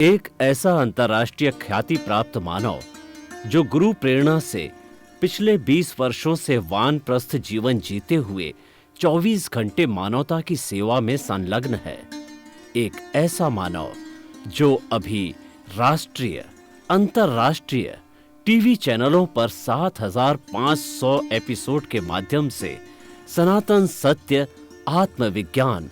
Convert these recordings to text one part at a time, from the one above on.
एक ऐसा अंतर्राष्ट्रीय ख्याति प्राप्त मानव जो गुरु प्रेरणा से पिछले 20 वर्षों से वानप्रस्थ जीवन जीते हुए 24 घंटे मानवता की सेवा में संलग्न है। एक ऐसा मानव जो अभी राष्ट्रीय, अंतर्राष्ट्रीय टीवी चैनलों पर 7,500 एपिसोड के माध्यम से सनातन सत्य, आत्मविज्ञान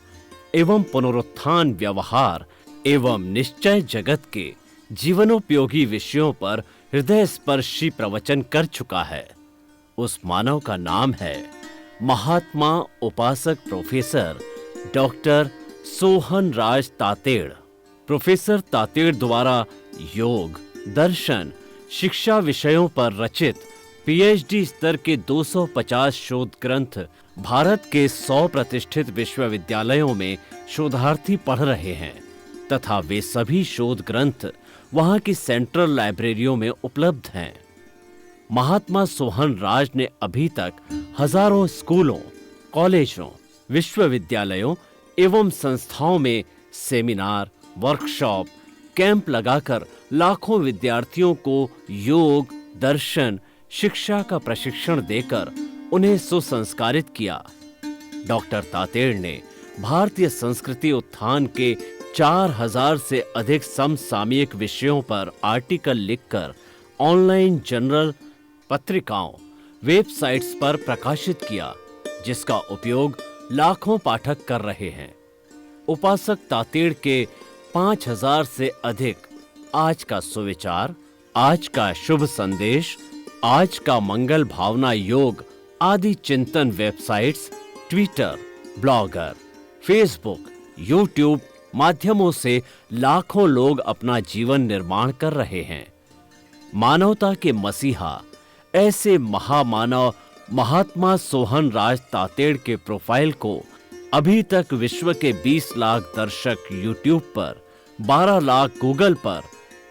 एवं पुनरुत्थान, व्यवहार एवं निश्चय जगत के जीवनोपयोगी विषयों पर हृदय स्पर्शी प्रवचन कर चुका है। उस मानव का नाम है महात्मा उपासक प्रोफेसर डॉक्टर सोहन राज तातेड़। प्रोफेसर तातेड़ द्वारा योग, दर्शन, शिक्षा विषयों पर रचित पीएचडी स्तर के 250 शोध ग्रंथ भारत के 100 प्रतिष्ठित विश्वविद्यालयों में शोधार्थी पढ़ रहे हैं तथा वे सभी शोध ग्रंथ वहां की सेंट्रल लाइब्रेरियों में उपलब्ध हैं। महात्मा सोहन राज ने अभी तक हजारों स्कूलों, कॉलेजों, विश्वविद्यालयों एवं संस्थाओं में सेमिनार, वर्कशॉप, कैंप लगाकर लाखों विद्यार्थियों को योग, दर्शन, शिक्षा का प्रशिक्षण देकर उन्हें सुसंस्कारित किया। डॉक्टर तातेड़ ने भारतीय संस्कृति उत्थान के 4,000 से अधिक समसामयिक विषयों पर आर्टिकल लिखकर ऑनलाइन जर्नल, पत्रिकाओं, वेबसाइट्स पर प्रकाशित किया, जिसका उपयोग लाखों पाठक कर रहे हैं। उपासक तातेड़ के 5,000 से अधिक आज का सुविचार, आज का शुभ संदेश, आज का मंगल भावना योग आदि चिंतन websites, Twitter, blogger, Facebook, YouTube माध्यमों से लाखों लोग अपना जीवन निर्माण कर रहे हैं। मानवता के मसीहा ऐसे महामानव महात्मा सोहन राज तातेड़ के प्रोफाइल को अभी तक विश्व के 20 लाख दर्शक यूट्यूब पर, 12 लाख गूगल पर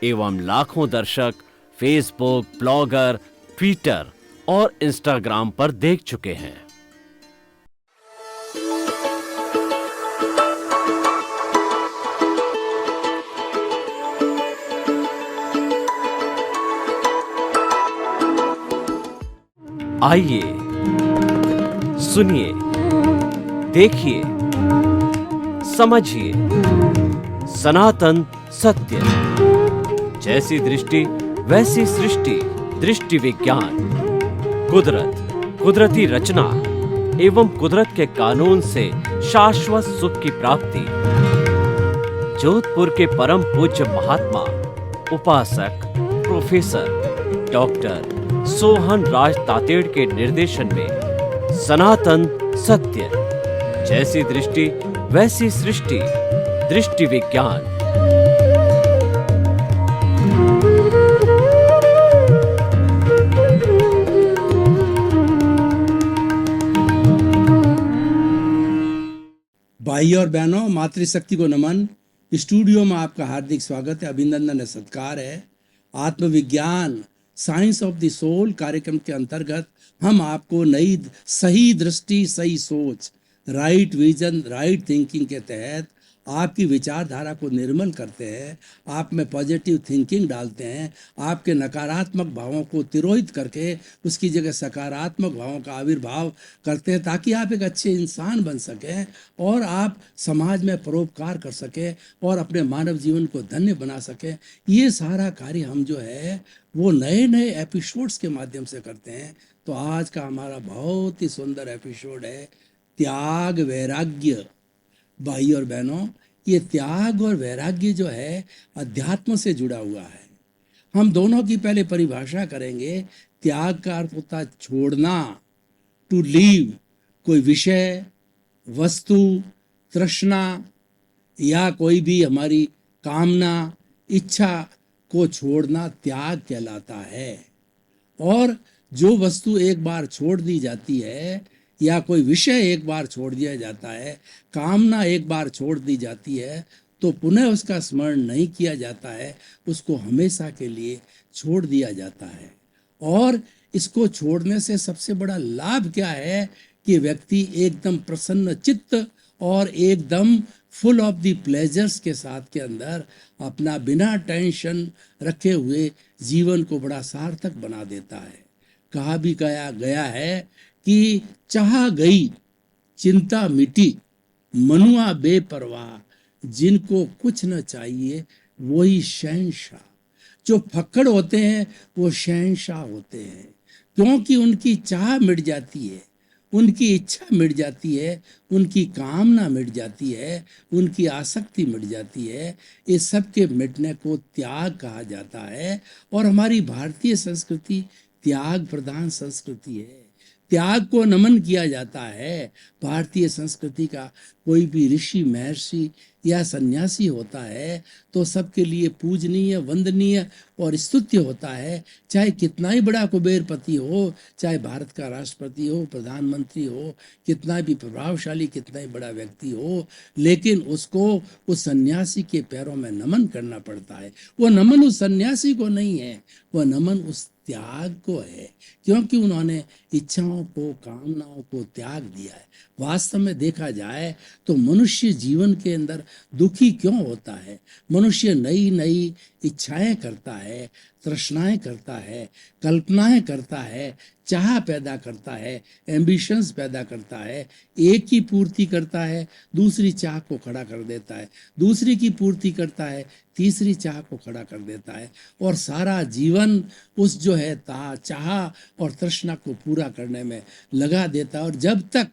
एवं लाखों दर्शक फेसबुक, ब्लॉगर, ट्विटर और इंस्टाग्राम पर देख चुके हैं। आइए, सुनिए, देखिए, समझिए सनातन सत्य। जैसी दृष्टि वैसी सृष्टि, दृष्टि विज्ञान, कुदरत, कुदरती रचना एवं कुदरत के कानून से शाश्वत सुख की प्राप्ति। जोधपुर के परम पूज्य महात्मा उपासक प्रोफेसर डॉक्टर सोहन राज तातेड़ के निर्देशन में सनातन सत्य, जैसी दृष्टि वैसी सृष्टि, दृष्टि विज्ञान। भाई और बहनों, मातृशक्ति को नमन। स्टूडियो में आपका हार्दिक स्वागत है, अभिनंदन है, सत्कार है। आत्मविज्ञान, साइंस ऑफ द सोल कार्यक्रम के अंतर्गत हम आपको नई सही दृष्टि, सही सोच, राइट विजन, राइट थिंकिंग के तहत आपकी विचारधारा को निर्मल करते हैं, आप में पॉजिटिव थिंकिंग डालते हैं, आपके नकारात्मक भावों को तिरोहित करके उसकी जगह सकारात्मक भावों का आविर्भाव करते हैं, ताकि आप एक अच्छे इंसान बन सकें और आप समाज में परोपकार कर सकें और अपने मानव जीवन को धन्य बना सकें। ये सारा कार्य हम जो है वो नए नए एपिसोड्स के माध्यम से करते हैं। तो आज का हमारा बहुत ही सुंदर एपिसोड है त्याग वैराग्य। भाई और बहनों, ये त्याग और वैराग्य जो है अध्यात्म से जुड़ा हुआ है। हम दोनों की पहले परिभाषा करेंगे। त्याग का अर्थ होता है छोड़ना, टू लीव। कोई विषय, वस्तु, तृष्णा या कोई भी हमारी कामना, इच्छा को छोड़ना त्याग कहलाता है। और जो वस्तु एक बार छोड़ दी जाती है या कोई विषय एक बार छोड़ दिया जाता है, कामना एक बार छोड़ दी जाती है, तो पुनः उसका स्मरण नहीं किया जाता है, उसको हमेशा के लिए छोड़ दिया जाता है। और इसको छोड़ने से सबसे बड़ा लाभ क्या है कि व्यक्ति एकदम प्रसन्न चित्त और एकदम फुल ऑफ द प्लेजर्स के साथ के अंदर अपना बिना टेंशन रखे हुए जीवन को बड़ा सार्थक बना देता है। कहा भी गया गया है कि चाह गई चिंता मिटी, मनुआ बेपरवाह, जिनको कुछ न चाहिए वही शहंशाह। जो फक्कड़ होते हैं वो शहंशाह होते हैं, क्योंकि उनकी चाह मिट जाती है, उनकी इच्छा मिट जाती है, उनकी कामना मिट जाती है, उनकी आसक्ति मिट जाती है। इस सब के मिटने को त्याग कहा जाता है। और हमारी भारतीय संस्कृति त्याग प्रधान संस्कृति है। त्याग को नमन किया जाता है। भारतीय संस्कृति का कोई भी ऋषि, महर्षि या सन्यासी होता है तो सबके लिए पूजनीय, वंदनीय और स्तुत्य होता है। चाहे कितना ही बड़ा कुबेरपति हो, चाहे भारत का राष्ट्रपति हो, प्रधानमंत्री हो, कितना भी प्रभावशाली, कितना ही बड़ा व्यक्ति हो, लेकिन उसको उस सन्यासी के पैरों में नमन करना पड़ता है। वो नमन उस सन्यासी को नहीं है, वो नमन उस त्याग को है, क्योंकि उन्होंने इच्छाओं को, कामनाओं को त्याग दिया है। वास्तव में देखा जाए तो मनुष्य जीवन के अंदर दुखी क्यों होता है? मनुष्य नई नई इच्छाएं करता है, तृष्णाएं करता है, कल्पनाएं करता है, चाह पैदा करता है, एम्बिशंस पैदा करता है। एक की पूर्ति करता है, दूसरी चाह को खड़ा कर देता है, दूसरी की पूर्ति करता है, तीसरी चाह को खड़ा कर देता है, और सारा जीवन उस जो है चाह और तृष्णा को पूरा करने में लगा देता है। और जब तक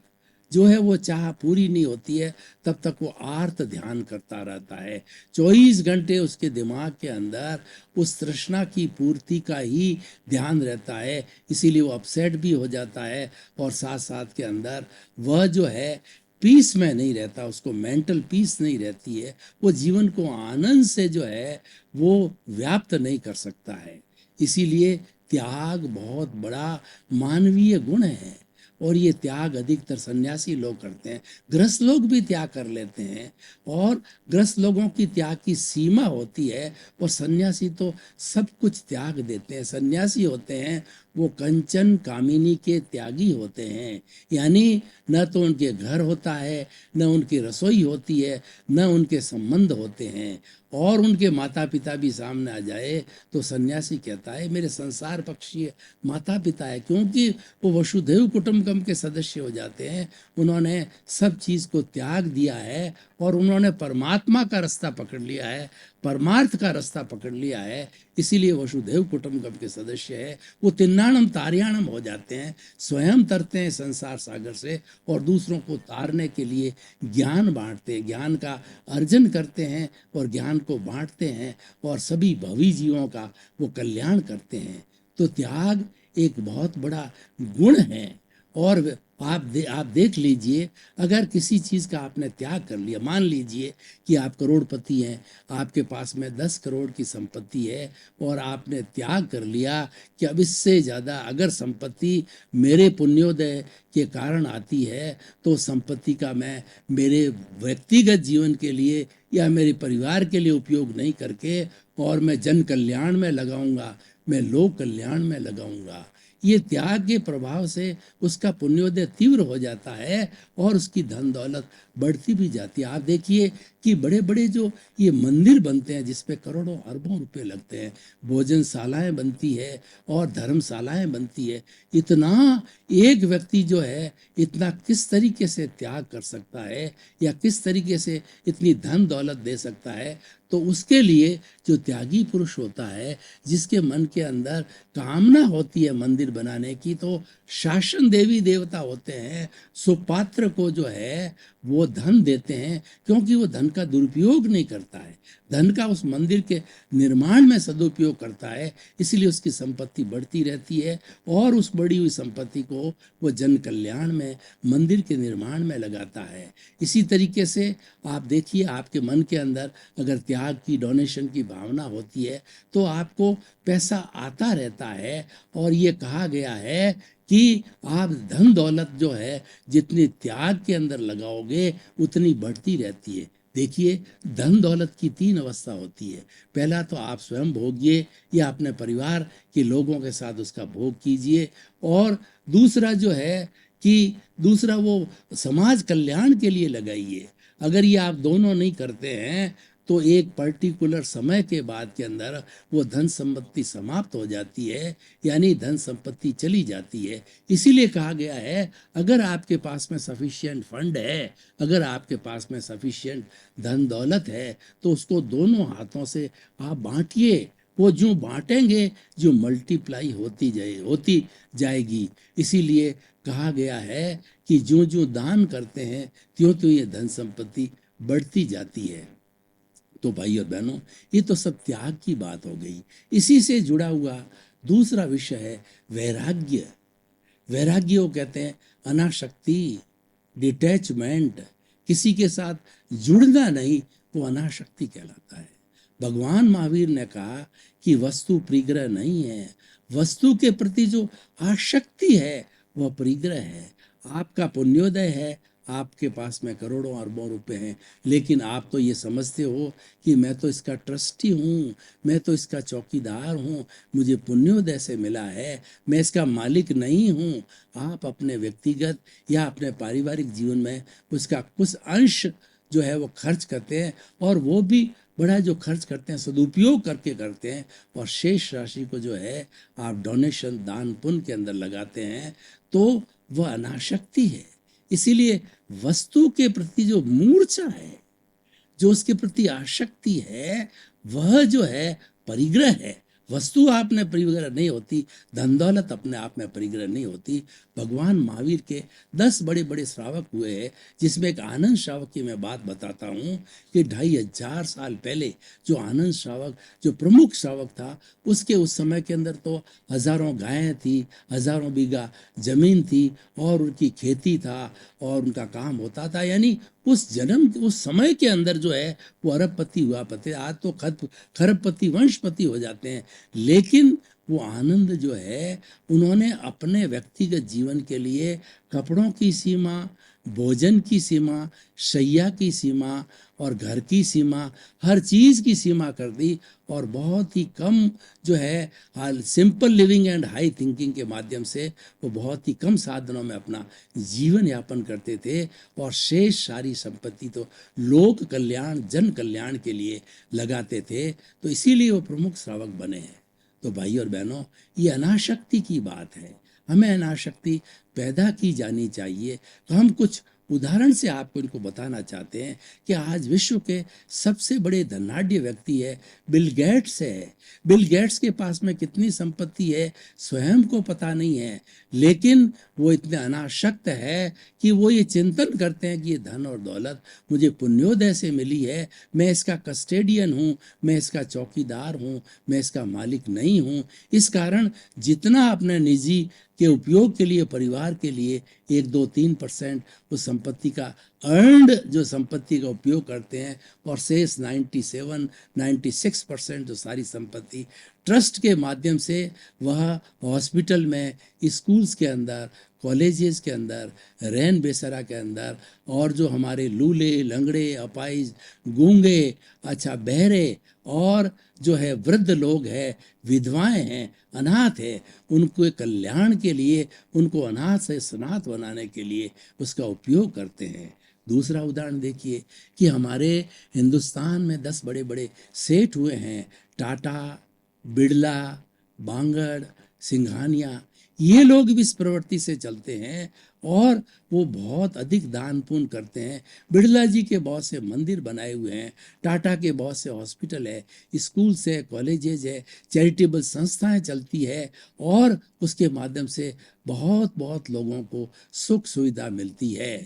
जो है वो चाह पूरी नहीं होती है तब तक वो आर्त ध्यान करता रहता है। 24 घंटे उसके दिमाग के अंदर उस तृष्णा की पूर्ति का ही ध्यान रहता है। इसीलिए वो अपसेट भी हो जाता है और साथ साथ के अंदर वह जो है पीस में नहीं रहता, उसको मेंटल पीस नहीं रहती है। वो जीवन को आनंद से जो है वो व्याप्त नहीं कर सकता है। इसीलिए त्याग बहुत बड़ा मानवीय गुण है, और ये त्याग अधिकतर सन्यासी लोग करते हैं। गृहस्थ लोग भी त्याग कर लेते हैं, और गृहस्थ लोगों की त्याग की सीमा होती है, और सन्यासी तो सब कुछ त्याग देते हैं। सन्यासी होते हैं वो कंचन कामिनी के त्यागी होते हैं, यानी न तो उनके घर होता है, न उनकी रसोई होती है, न उनके संबंध होते हैं। और उनके माता पिता भी सामने आ जाए तो सन्यासी कहता है मेरे संसार पक्षीय माता पिता है, क्योंकि वो वसुधैव कुटुंबकम के सदस्य हो जाते हैं। उन्होंने सब चीज़ को त्याग दिया है और उन्होंने परमात्मा का रास्ता पकड़ लिया है, परमार्थ का रास्ता पकड़ लिया है। इसीलिए वसुधैव कुटुंबकम के सदस्य है। वो तिन्नाणम तार्याणम हो जाते हैं, स्वयं तरते हैं संसार सागर से और दूसरों को तारने के लिए ज्ञान बांटते हैं, ज्ञान का अर्जन करते हैं और ज्ञान को बांटते हैं, और सभी भवी जीवों का वो कल्याण करते हैं। तो त्याग एक बहुत बड़ा गुण है। और आप देख लीजिए, अगर किसी चीज़ का आपने त्याग कर लिया, मान लीजिए कि आप करोड़पति हैं, आपके पास में 10 करोड़ की संपत्ति है, और आपने त्याग कर लिया कि अब इससे ज़्यादा अगर संपत्ति मेरे पुण्योदय के कारण आती है तो संपत्ति का मैं मेरे व्यक्तिगत जीवन के लिए या मेरे परिवार के लिए उपयोग नहीं करके और मैं जन कल्याण में लगाऊंगा, मैं लोक कल्याण में लगाऊंगा। ये त्याग के प्रभाव से उसका पुण्योदय तीव्र हो जाता है और उसकी धन दौलत बढ़ती भी जाती है। आप देखिए कि बड़े बड़े जो ये मंदिर बनते हैं जिस पे करोड़ों अरबों रुपए लगते हैं, भोजनशालाएं बनती है और धर्मशालाएं बनती है, इतना एक व्यक्ति जो है इतना किस तरीके से त्याग कर सकता है या किस तरीके से इतनी धन दौलत दे सकता है? तो उसके लिए जो त्यागी पुरुष होता है, जिसके मन के अंदर कामना होती है मंदिर बनाने की, तो शासन देवी देवता होते हैं, सुपात्र को जो है वो धन देते हैं, क्योंकि वो धन का दुरुपयोग नहीं करता है, धन का उस मंदिर के निर्माण में सदुपयोग करता है। इसलिए उसकी संपत्ति बढ़ती रहती है और उस बढ़ी हुई संपत्ति को वो जन कल्याण में, मंदिर के निर्माण में लगाता है। इसी तरीके से आप देखिए, आपके मन के अंदर अगर त्याग की, डोनेशन की भावना होती है तो आपको पैसा आता रहता है। और ये कहा गया है कि आप धन दौलत जो है जितनी त्याग के अंदर लगाओगे उतनी बढ़ती रहती है। देखिए, धन दौलत की 3 अवस्था होती है। पहला तो आप स्वयं भोगिए या अपने परिवार के लोगों के साथ उसका भोग कीजिए, और दूसरा जो है कि दूसरा वो समाज कल्याण के लिए लगाइए। अगर ये आप दोनों नहीं करते हैं तो एक पर्टिकुलर समय के बाद के अंदर वो धन संपत्ति समाप्त हो जाती है, यानी धन संपत्ति चली जाती है। इसीलिए कहा गया है अगर आपके पास में सफिशिएंट फंड है, अगर आपके पास में सफिशिएंट धन दौलत है, तो उसको दोनों हाथों से आप बांटिए। वो जो बांटेंगे जो मल्टीप्लाई होती जाएगी। इसीलिए कहा गया है कि जो जो दान करते हैं त्यों त्यों ये धन संपत्ति बढ़ती जाती है। तो भाई और बहनों, ये तो सब त्याग की बात हो गई। इसी से जुड़ा हुआ दूसरा विषय है वैराग्य। वैराग्य को कहते हैं अनासक्ति, डिटैचमेंट, किसी के साथ जुड़ना नहीं, वो अनासक्ति कहलाता है। भगवान महावीर ने कहा कि वस्तु परिग्रह नहीं है, वस्तु के प्रति जो आसक्ति है वह परिग्रह है। आपका पुण्योदय है, आपके पास में करोड़ों अरबों रुपए हैं, लेकिन आप तो ये समझते हो कि मैं तो इसका ट्रस्टी हूँ, मैं तो इसका चौकीदार हूँ, मुझे पुण्योदय से मिला है, मैं इसका मालिक नहीं हूँ। आप अपने व्यक्तिगत या अपने पारिवारिक जीवन में उसका कुछ अंश जो है वो खर्च करते हैं, और वो भी बड़ा जो खर्च करते हैं सदुपयोग करके करते हैं, और शेष राशि को जो है आप डोनेशन, दान पुण्य के अंदर लगाते हैं, तो वह अनासक्ति है। इसीलिए वस्तु के प्रति जो मूर्छा है, जो उसके प्रति आसक्ति है, वह जो है परिग्रह है। वस्तु आप में परिग्रह नहीं होती, धन दौलत अपने आप में परिग्रह नहीं होती। भगवान महावीर के 10 बड़े बड़े श्रावक हुए हैं, जिसमें एक आनंद श्रावक की मैं बात बताता हूँ कि 2500 साल पहले जो आनंद श्रावक, जो प्रमुख श्रावक था, उसके उस समय के अंदर तो हजारों गायें थी, हजारों बीघा जमीन थी, और उनकी खेती था, और उनका काम होता था। यानी उस समय के अंदर जो है वो अरबपति हुआ पते। आज तो खरबपति, वंशपति हो जाते हैं। लेकिन वो आनंद जो है, उन्होंने अपने व्यक्तिगत जीवन के लिए कपड़ों की सीमा, भोजन की सीमा, शैया की सीमा और घर की सीमा, हर चीज की सीमा कर दी, और बहुत ही कम जो है simple living and high thinking के माध्यम से वो बहुत ही कम साधनों में अपना जीवन यापन करते थे, और शेष सारी संपत्ति तो लोक कल्याण, जन कल्याण के लिए लगाते थे। तो इसीलिए वो प्रमुख श्रावक बने हैं। तो भाई और बहनों, ये अनासक्ति की बात है। हमें अनासक्ति पैदा की जानी चाहिए। तो हम कुछ उदाहरण से आपको इनको बताना चाहते हैं कि आज विश्व के सबसे बड़े धनाढ्य व्यक्ति है बिल गेट्स है। बिल गेट्स के पास में कितनी संपत्ति है स्वयं को पता नहीं है, लेकिन वो इतने अनासक्त है कि वो ये चिंतन करते हैं कि ये धन और दौलत मुझे पुण्योदय से मिली है, मैं इसका कस्टेडियन हूँ, मैं इसका चौकीदार हूँ, मैं इसका मालिक नहीं हूँ। इस कारण जितना अपने निजी के उपयोग के लिए, परिवार के लिए 1, 2, 3% उस संपत्ति का अर्नड जो संपत्ति का उपयोग करते हैं, और शेष 97, 96% जो सारी संपत्ति ट्रस्ट के माध्यम से वह हॉस्पिटल में, स्कूल्स के अंदर, कॉलेजेस के अंदर, रैन बेसरा के अंदर, और जो हमारे लूले, लंगड़े, अपाहिज, गूंगे, अच्छा बहरे, और जो है वृद्ध लोग हैं, विधवाएं हैं, अनाथ है, उनके कल्याण के लिए, उनको अनाथ से सनाथ बनाने के लिए उसका उपयोग करते हैं। दूसरा उदाहरण देखिए कि हमारे हिंदुस्तान में 10 बड़े बड़े सेठ हुए हैं, टाटा, बिड़ला, बांगड़, सिंघानिया। ये लोग भी इस प्रवृत्ति से चलते हैं, और वो बहुत अधिक दान पुण्य करते हैं। बिड़ला जी के बहुत से मंदिर बनाए हुए हैं, टाटा के बहुत से हॉस्पिटल है, स्कूल है, कॉलेजेज है, चैरिटेबल संस्थाएं चलती है, और उसके माध्यम से बहुत बहुत लोगों को सुख सुविधा मिलती है।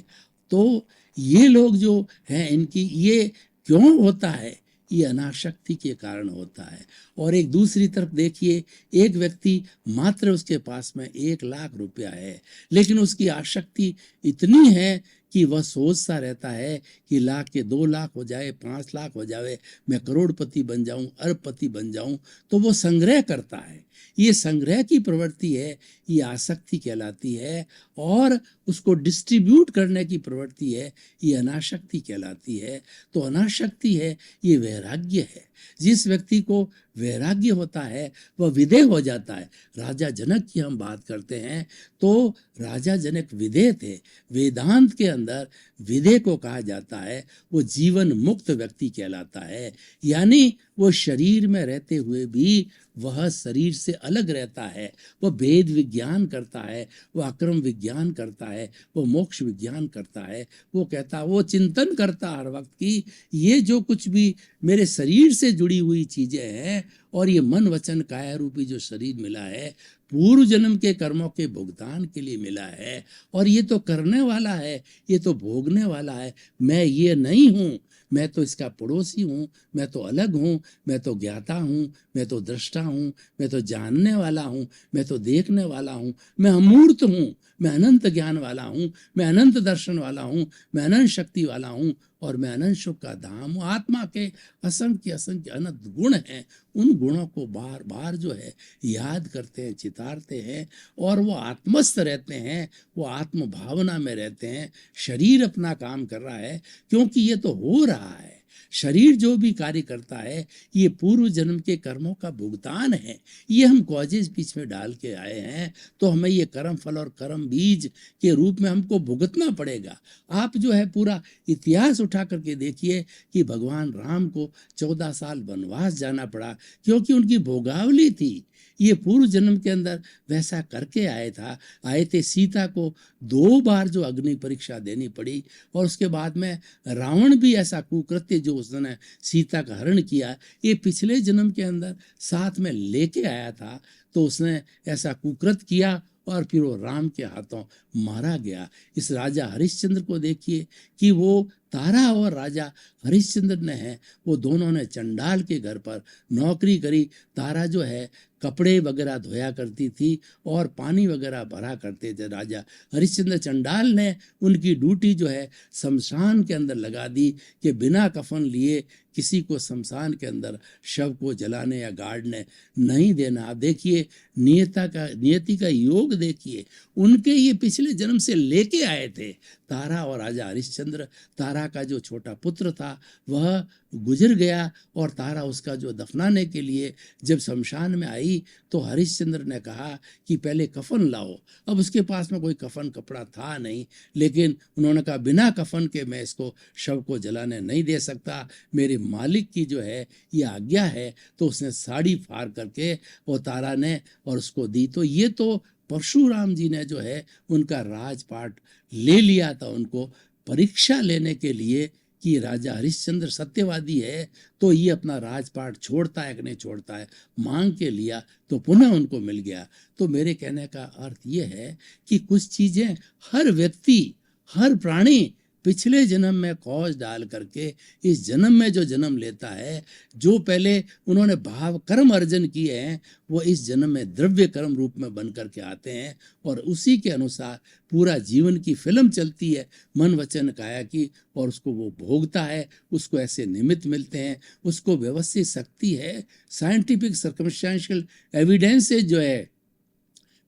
तो ये लोग जो हैं, इनकी ये क्यों होता है? ये अनासक्ति के कारण होता है। और एक दूसरी तरफ देखिए, एक व्यक्ति मात्र उसके पास में 1 लाख रुपया है, लेकिन उसकी आसक्ति इतनी है कि वह सोचता रहता है कि लाख के 2 लाख हो जाए, 5 लाख हो जाए, मैं करोड़पति बन जाऊं, अरबपति बन जाऊं। तो वो संग्रह करता है। ये संग्रह की प्रवृत्ति है, ये आसक्ति कहलाती है, और उसको डिस्ट्रीब्यूट करने की प्रवृत्ति है, ये अनासक्ति कहलाती है। तो अनासक्ति है, ये वैराग्य है। जिस व्यक्ति को वैराग्य होता है वह विदेह हो जाता है। राजा जनक की हम बात करते हैं तो राजा जनक विदेह थे। वेदांत के अंदर विदेह को कहा जाता है वो जीवन मुक्त व्यक्ति कहलाता है, यानी वो शरीर में रहते हुए भी वह शरीर से अलग रहता है, वह वेद विज्ञान करता है, वह अक्रम विज्ञान करता है, वो मोक्ष विज्ञान करता है। वो कहता, वो चिंतन करता हर वक्त की ये जो कुछ भी मेरे शरीर से जुड़ी हुई चीजें हैं और ये मन वचन काया रूपी जो शरीर मिला है पूर्व जन्म के कर्मों के भुगतान के लिए मिला है, और ये तो करने वाला है, ये तो भोगने वाला है। मैं ये नहीं हूँ, मैं तो इसका पड़ोसी हूँ, मैं तो अलग हूँ, मैं तो ज्ञाता हूँ, मैं तो दृष्टा हूँ, मैं तो जानने वाला हूँ, मैं तो देखने वाला हूँ, मैं अमूर्त हूँ, मैं अनंत ज्ञान वाला हूँ, मैं अनंत दर्शन वाला हूँ, मैं अनंत शक्ति वाला हूँ और मैं अनंत सुख का धाम हूँ। आत्मा के असंख्य असंख्य अनंत गुण हैं, उन गुणों को बार बार जो है याद करते हैं, चितारते हैं और वो आत्मस्थ रहते हैं, वो आत्म भावना में रहते हैं। शरीर अपना काम कर रहा है क्योंकि ये तो हो रहा है। शरीर जो भी कार्य करता है ये पूर्व जन्म के कर्मों का भुगतान है। ये हम कॉजेज बीच में डाल के आए हैं तो हमें ये कर्म फल और कर्म बीज के रूप में हमको भुगतना पड़ेगा। आप जो है पूरा इतिहास उठा करके देखिए कि भगवान राम को 14 साल वनवास जाना पड़ा क्योंकि उनकी भोगावली थी। ये पूर्व जन्म के अंदर वैसा करके आए थे। सीता को 2 बार जो अग्नि परीक्षा देनी पड़ी और उसके बाद में रावण भी ऐसा कुकृत्य जो उसने सीता का हरण किया, ये पिछले जन्म के अंदर साथ में लेके आया था। तो उसने ऐसा कुकृत किया और फिर वो राम के हाथों मारा गया। इस राजा हरिश्चंद्र को देखिए कि वो तारा और राजा हरिश्चंद्र ने है वो दोनों ने चंडाल के घर पर नौकरी करी। तारा जो है कपड़े वगैरह धोया करती थी और पानी वगैरह भरा करते थे राजा हरिश्चंद्र। चंडाल ने उनकी ड्यूटी जो है शमशान के अंदर लगा दी कि बिना कफन लिए किसी को शमशान के अंदर शव को जलाने या गाड़ने नहीं देना। आप देखिए नियति का योग देखिए, उनके ये पिछले जन्म से लेके आए थे। तारा और राजा हरिश्चंद्र, तारा का जो छोटा पुत्र था वह गुजर गया और तारा उसका जो दफनाने के लिए जब शमशान में आई तो हरिश्चंद्र ने कहा कि पहले कफन लाओ। अब उसके पास में कोई कफन कपड़ा था नहीं, लेकिन उन्होंने कहा बिना कफन के मैं इसको शव को जलाने नहीं दे सकता, मेरे मालिक की जो है ये आज्ञा है। तो उसने साड़ी फाड़ करके वो तारा ने और उसको दी। तो ये तो परशुराम जी ने जो है उनका राजपाट ले लिया था उनको परीक्षा लेने के लिए कि राजा हरिश्चंद्र सत्यवादी है तो ये अपना राजपाट छोड़ता है कि नहीं छोड़ता है। मांग के लिया तो पुनः उनको मिल गया। तो मेरे कहने का अर्थ ये है कि कुछ चीजें हर व्यक्ति, हर प्राणी पिछले जन्म में कौज डाल करके इस जन्म में जो जन्म लेता है, जो पहले उन्होंने भाव कर्म अर्जन किए हैं वो इस जन्म में द्रव्य कर्म रूप में बन करके आते हैं और उसी के अनुसार पूरा जीवन की फिल्म चलती है मन वचन काया की, और उसको वो भोगता है। उसको ऐसे निमित्त मिलते हैं, उसको व्यवस्थित शक्ति है। साइंटिफिक सर्कमस्टेंशियल एविडेंस से जो है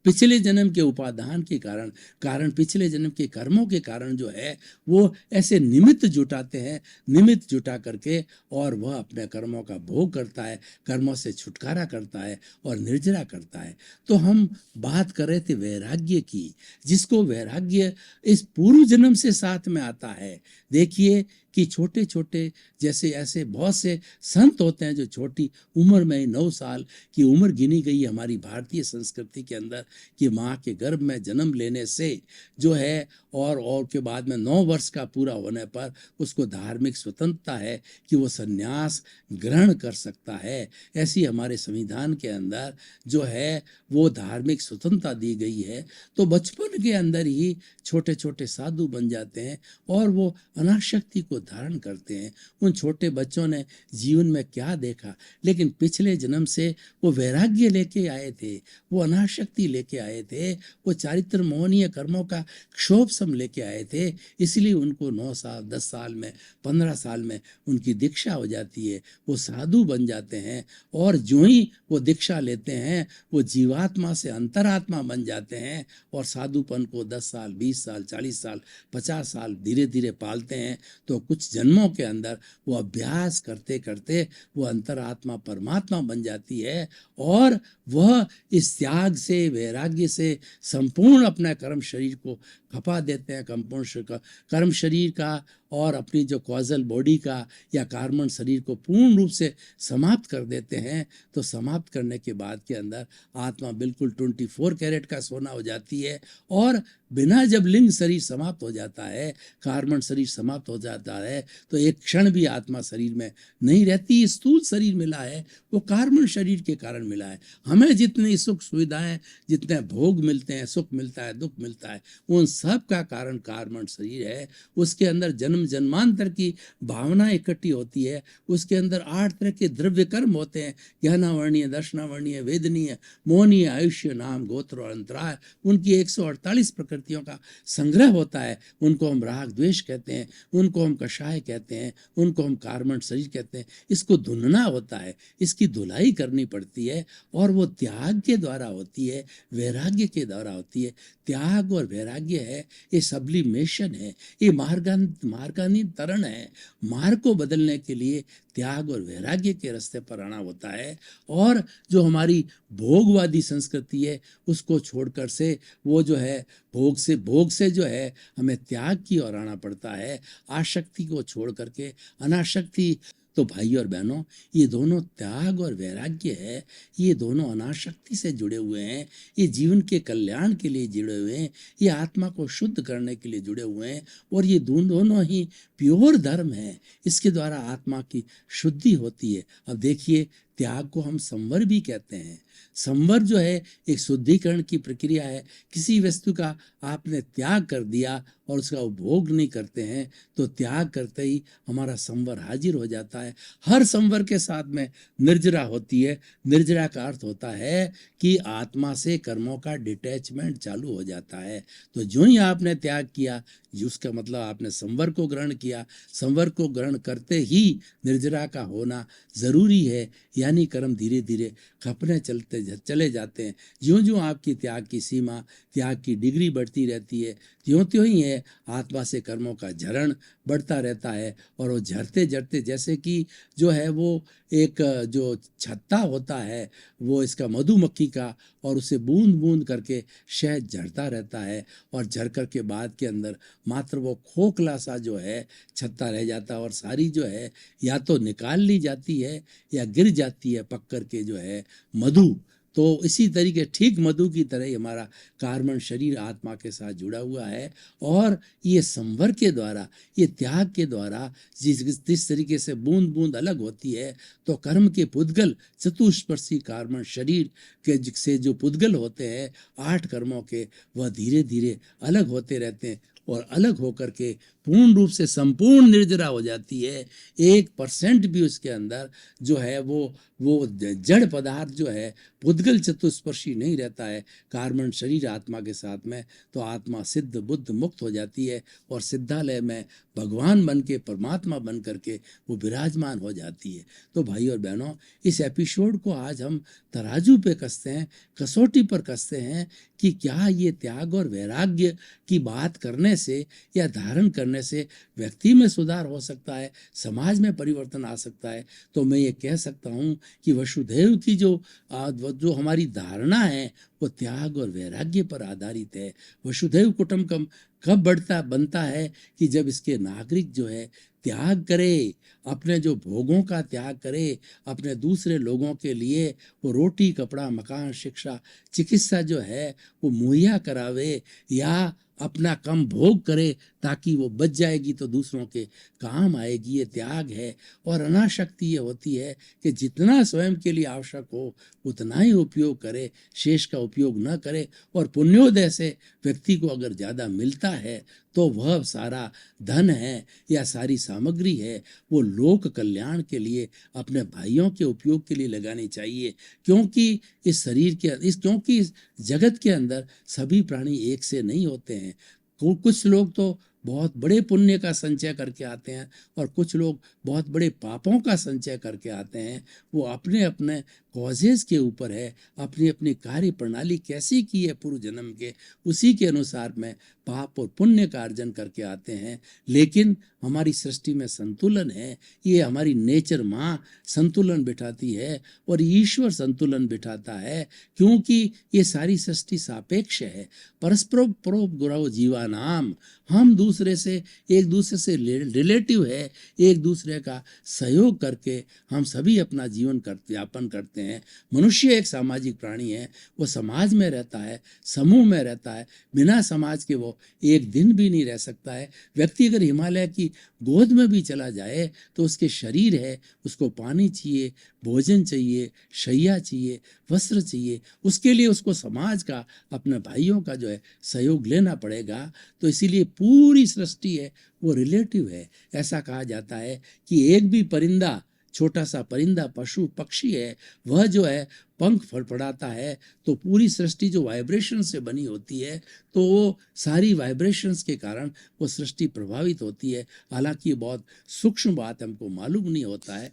पिछले जन्म के उपादान के कारण पिछले जन्म के कर्मों के कारण जो है वो ऐसे निमित्त जुटाते हैं। निमित्त जुटा करके और वह अपने कर्मों का भोग करता है, कर्मों से छुटकारा करता है और निर्जरा करता है। तो हम बात कर रहे थे वैराग्य की, जिसको वैराग्य इस पूर्व जन्म से साथ में आता है। देखिए कि छोटे छोटे जैसे ऐसे बहुत से संत होते हैं जो छोटी उम्र में 9 साल की उम्र गिनी गई है हमारी भारतीय संस्कृति के अंदर कि माँ के गर्भ में जन्म लेने से जो है और के बाद में 9 वर्ष का पूरा होने पर उसको धार्मिक स्वतंत्रता है कि वो सन्यास ग्रहण कर सकता है। ऐसी हमारे संविधान के अंदर जो है वो धार्मिक स्वतंत्रता दी गई है। तो बचपन के अंदर ही छोटे छोटे साधु बन जाते हैं और वो अनाशक्ति को धारण करते हैं। उन छोटे बच्चों ने जीवन में क्या देखा, लेकिन पिछले जन्म से वो वैराग्य लेके आए थे, वो अनाशक्ति लेके आए थे, वो चारित्र मोहनीय कर्मों का क्षोभ सम लेके आए थे। इसलिए उनको 9 साल 10 साल में 15 साल में उनकी दीक्षा हो जाती है, वो साधु बन जाते हैं और जो ही वो दीक्षा लेते हैं वो जीवात्मा से अंतरात्मा बन जाते हैं और साधुपन को 10 साल 20 साल 40 साल 50 साल धीरे धीरे पालते बोलते हैं, तो कुछ जन्मों के अंदर वो अभ्यास करते करते वो अंतरात्मा परमात्मा बन जाती है और वह इस त्याग से, वैराग्य से संपूर्ण अपना कर्म शरीर को खपा देते हैं, कर्म शरीर का और अपनी जो कॉजल बॉडी का या कार्बन शरीर को पूर्ण रूप से समाप्त कर देते हैं। तो समाप्त करने के बाद के अंदर आत्मा बिल्कुल 24 कैरेट का सोना हो जाती है और बिना जब लिंग शरीर समाप्त हो जाता है, कार्बन शरीर समाप्त हो जाता है, तो एक क्षण भी आत्मा शरीर में नहीं रहती। स्थूल शरीर मिला है वो कार्बन शरीर के कारण मिला है। हमें जितनी सुख सुविधाएं, जितने भोग मिलते हैं, सुख मिलता है, दुख मिलता है, उन सब का कारण कार्बन शरीर है। उसके अंदर जन्म जन्मांतर की भावना इकट्ठी होती है। उसके अंदर 8 तरह के द्रव्य कर्म होते हैं, ज्ञानावर्णीय, दर्शनावर्णीय, वेदनीय, मोहनीय, आयुष्य, नाम, गोत्र और अंतराय। उनकी 148 प्रकृतियों का संग्रह होता है। उनको हम राग द्वेष कहते हैं, उनको हम कषाय कहते हैं, उनको हम कार्बन शरीर कहते हैं। इसको धुनना होता है, इसकी धुलाई करनी पड़ती है और वो त्याग के द्वारा होती है, वैराग्य के द्वारा होती है। त्याग और वैराग्य है, ये सब्लिमेशन है, ये मार्गान्तरण है। मार्ग को बदलने के लिए त्याग और वैराग्य के रास्ते पर आना होता है और जो हमारी भोगवादी संस्कृति है उसको छोड़कर से वो जो है भोग से जो है हमें त्याग की ओर आना पड़ता है, आसक्ति को छोड़ करके अनासक्ति। तो भाई और बहनों, ये दोनों त्याग और वैराग्य है, ये दोनों अनासक्ति से जुड़े हुए हैं, ये जीवन के कल्याण के लिए जुड़े हुए हैं, ये आत्मा को शुद्ध करने के लिए जुड़े हुए हैं और ये दोनों ही प्योर धर्म है। इसके द्वारा आत्मा की शुद्धि होती है। अब देखिए, त्याग को हम संवर भी कहते हैं। संवर जो है एक शुद्धिकरण की प्रक्रिया है। किसी वस्तु का आपने त्याग कर दिया और उसका उपभोग नहीं करते हैं, तो त्याग करते ही हमारा संवर हाजिर हो जाता है। हर संवर के साथ में निर्जरा होती है। निर्जरा का अर्थ होता है कि आत्मा से कर्मों का डिटैचमेंट चालू हो जाता है। तो जो ही आपने त्याग किया, उसका मतलब आपने संवर को ग्रहण किया। संवर को ग्रहण करते ही निर्जरा का होना जरूरी है, यानी कर्म धीरे धीरे खपने चले जाते हैं। ज्यों ज्यों आपकी त्याग की सीमा, त्याग की डिग्री बढ़ती रहती है, त्यों त्यों ही है आत्मा से कर्मों का झरण बढ़ता रहता है। और वो झरते झरते, जैसे कि जो है वो एक जो छत्ता होता है वो इसका मधुमक्खी का, और उसे बूंद बूंद करके शहद झरता रहता है और झर कर के बाद के अंदर मात्र वो खोखला सा जो है छत्ता रह जाता है और सारी जो है या तो निकाल ली जाती है या गिर जाती है पक कर के जो है मधु। तो इसी तरीके ठीक मधु की तरह ही हमारा कार्बन शरीर आत्मा के साथ जुड़ा हुआ है और ये संवर के द्वारा, ये त्याग के द्वारा जिस तरीके से बूंद बूंद अलग होती है, तो कर्म के पुद्गल चतुष्पर्शी कार्बन शरीर के से जो पुद्गल होते हैं 8 कर्मों के, वह धीरे धीरे अलग होते रहते हैं और अलग होकर के पूर्ण रूप से संपूर्ण निर्जरा हो जाती है। 1% भी उसके अंदर जो है वो जड़ पदार्थ जो है पुद्गल चतुष्पर्शी नहीं रहता है कार्बन शरीर आत्मा के साथ में। तो आत्मा सिद्ध बुद्ध मुक्त हो जाती है और सिद्धालय में भगवान बन के, परमात्मा बन करके वो विराजमान हो जाती है। तो भाई और बहनों, इस एपिसोड को आज हम तराजू पे कसते हैं, कसौटी पर कसते हैं कि क्या ये त्याग और वैराग्य की बात करने से या धारण करने से व्यक्ति में सुधार हो सकता है, समाज में परिवर्तन आ सकता है। तो मैं ये कह सकता हूँ कि वसुधैव की जो हमारी धारणा है वो त्याग और वैराग्य पर आधारित है। वसुधैव कुटुंबकम कब बनता है कि जब इसके नागरिक जो है त्याग करे, अपने जो भोगों का त्याग करे, अपने दूसरे लोगों के लिए वो रोटी, कपड़ा, मकान, शिक्षा, चिकित्सा जो है वो मुहैया करावे या अपना कम भोग करे ताकि वो बच जाएगी तो दूसरों के काम आएगी। ये त्याग है। और अनाशक्ति ये होती है कि जितना स्वयं के लिए आवश्यक हो उतना ही उपयोग करे, शेष का उपयोग न करे। और पुण्योदय से व्यक्ति को अगर ज़्यादा मिलता है तो वह सारा धन है या सारी सामग्री है वो लोक कल्याण के लिए, अपने भाइयों के उपयोग के लिए लगानी चाहिए। क्योंकि क्योंकि इस जगत के अंदर सभी प्राणी एक से नहीं होते हैं। कुछ लोग तो बहुत बड़े पुण्य का संचय करके आते हैं और कुछ लोग बहुत बड़े पापों का संचय करके आते हैं। वो अपने अपने कॉजेज के ऊपर है, अपनी अपनी कार्य प्रणाली कैसी की है पूर्व जन्म के, उसी के अनुसार में पाप और पुण्य का अर्जन करके आते हैं। लेकिन हमारी सृष्टि में संतुलन है, ये हमारी नेचर माँ संतुलन बिठाती है और ईश्वर संतुलन बिठाता है, क्योंकि ये सारी सृष्टि सापेक्ष है। परस्पर गुरव जीवानाम, हम दूसरे से एक दूसरे से रिलेटिव है, एक दूसरे का सहयोग करके हम सभी अपना जीवन यापन करते हैं। मनुष्य एक सामाजिक प्राणी है, वो समाज में रहता है, समूह में रहता है, बिना समाज के वो एक दिन भी नहीं रह सकता है। व्यक्ति अगर हिमालय की गोद में भी चला जाए तो उसके शरीर है, उसको पानी चाहिए, भोजन चाहिए, शैया चाहिए, वस्त्र चाहिए, उसके लिए उसको समाज का, अपने भाइयों का जो है सहयोग लेना पड़ेगा। तो इसीलिए पूरी सृष्टि है वो रिलेटिव है। ऐसा कहा जाता है कि एक भी परिंदा, छोटा सा परिंदा, पशु पक्षी है, वह जो है पंख फड़फड़ाता है तो पूरी सृष्टि जो वाइब्रेशन से बनी होती है, तो वो सारी वाइब्रेशंस के कारण वो सृष्टि प्रभावित होती है। हालांकि ये बहुत सूक्ष्म बात हमको मालूम नहीं होता है।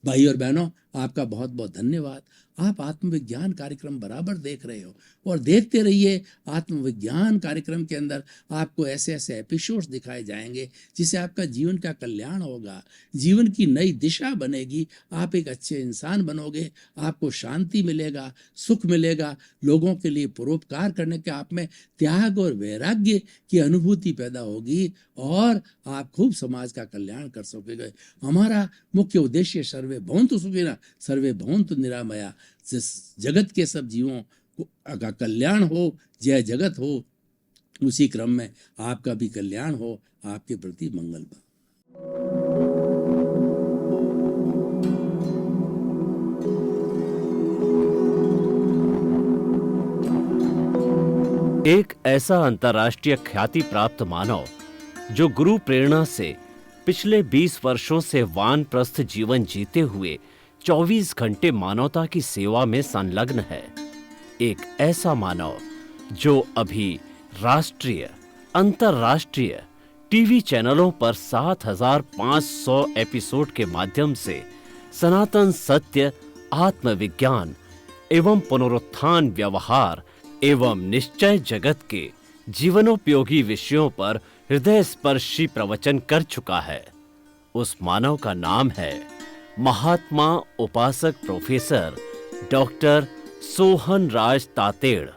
भाई और बहनों, आपका बहुत बहुत धन्यवाद। आप आत्मविज्ञान कार्यक्रम बराबर देख रहे हो और देखते रहिए। आत्मविज्ञान कार्यक्रम के अंदर आपको ऐसे ऐसे एपिसोड्स दिखाए जाएंगे जिससे आपका जीवन का कल्याण होगा, जीवन की नई दिशा बनेगी, आप एक अच्छे इंसान बनोगे, आपको शांति मिलेगा, सुख मिलेगा, लोगों के लिए परोपकार करने के आप में त्याग और वैराग्य की अनुभूति पैदा होगी और आप खूब समाज का कल्याण कर सकोगे। हमारा मुख्य उद्देश्य सर्वे भवन्तु सुखिनः सर्वे भवन्तु निरामया, जिस जगत के सब जीवों का कल्याण हो, जय जगत हो, उसी क्रम में आपका भी कल्याण हो, आपके प्रति मंगल भाव। एक ऐसा अंतर्राष्ट्रीय ख्याति प्राप्त मानव जो गुरु प्रेरणा से पिछले 20 वर्षों से वानप्रस्थ जीवन जीते हुए 24 घंटे मानवता की सेवा में संलग्न है। एक ऐसा मानव जो अभी राष्ट्रीय, अंतर्राष्ट्रीय टीवी चैनलों पर 7,500 एपिसोड के माध्यम से सनातन सत्य, आत्मविज्ञान एवं पुनरुत्थान व्यवहार एवं निश्चय जगत के जीवनोपयोगी विषयों पर हृदय स्पर्शी प्रवचन कर चुका है। उस मानव का नाम है महात्मा उपासक प्रोफेसर डॉक्टर सोहन राज तातेड़।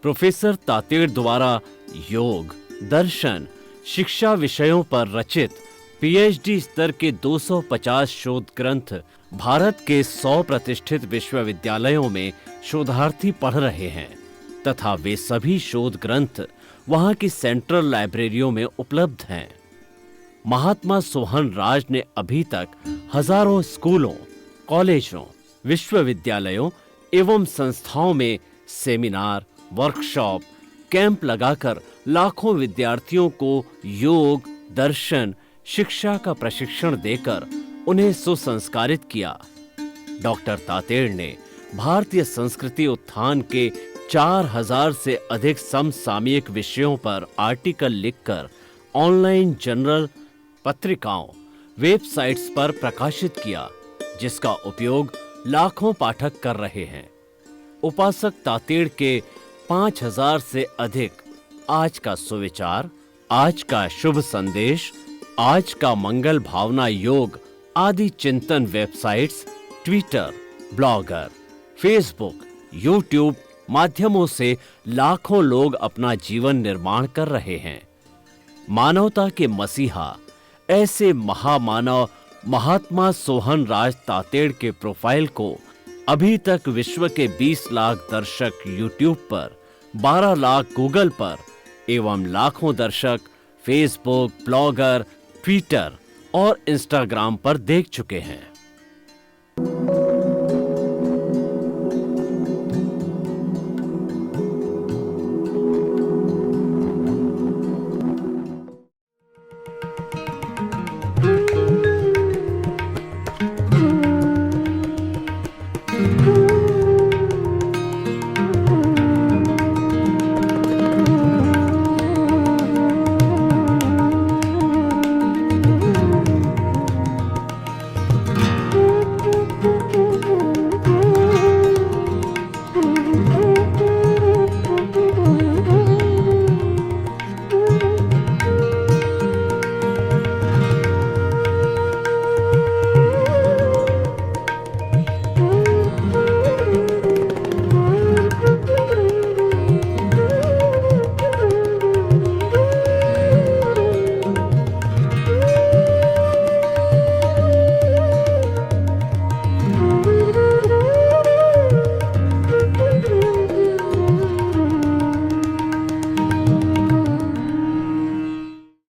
प्रोफेसर तातेड़ द्वारा योग, दर्शन, शिक्षा विषयों पर रचित पीएचडी स्तर के 250 शोध ग्रंथ भारत के 100 प्रतिष्ठित विश्वविद्यालयों में शोधार्थी पढ़ रहे हैं तथा वे सभी शोध ग्रंथ वहां की सेंट्रल लाइब्रेरियों में उपलब्ध हैं। महात्मा सोहन राज ने अभी तक हजारों स्कूलों, कॉलेजों, विश्वविद्यालयों एवं संस्थाओं में सेमिनार, वर्कशॉप, कैंप लगाकर लाखों विद्यार्थियों को योग, दर्शन, शिक्षा का प्रशिक्षण देकर उन्हें सुसंस्कारित किया। डॉक्टर तातेड़ ने भारतीय संस्कृति उत्थान के 4000 से अधिक समसामयिक विषयों पर आर्टिकल लिखकर ऑनलाइन जर्नल, पत्रिकाओं, वेबसाइट्स पर प्रकाशित किया, जिसका उपयोग लाखों पाठक कर रहे हैं। उपासक तातेड़ के 5000 से अधिक आज का सुविचार, आज का शुभ संदेश, आज का मंगल भावना योग आदि चिंतन websites, Twitter, blogger, Facebook, YouTube माध्यमों से लाखों लोग अपना जीवन निर्माण कर रहे हैं। मानवता के मसीहा ऐसे महामानव महात्मा सोहन राज तातेड़ के प्रोफाइल को अभी तक विश्व के 20 लाख दर्शक यूट्यूब पर, 12 लाख गूगल पर एवं लाखों दर्शक फेसबुक, ब्लॉगर, ट्विटर और इंस्टाग्राम पर देख चुके हैं।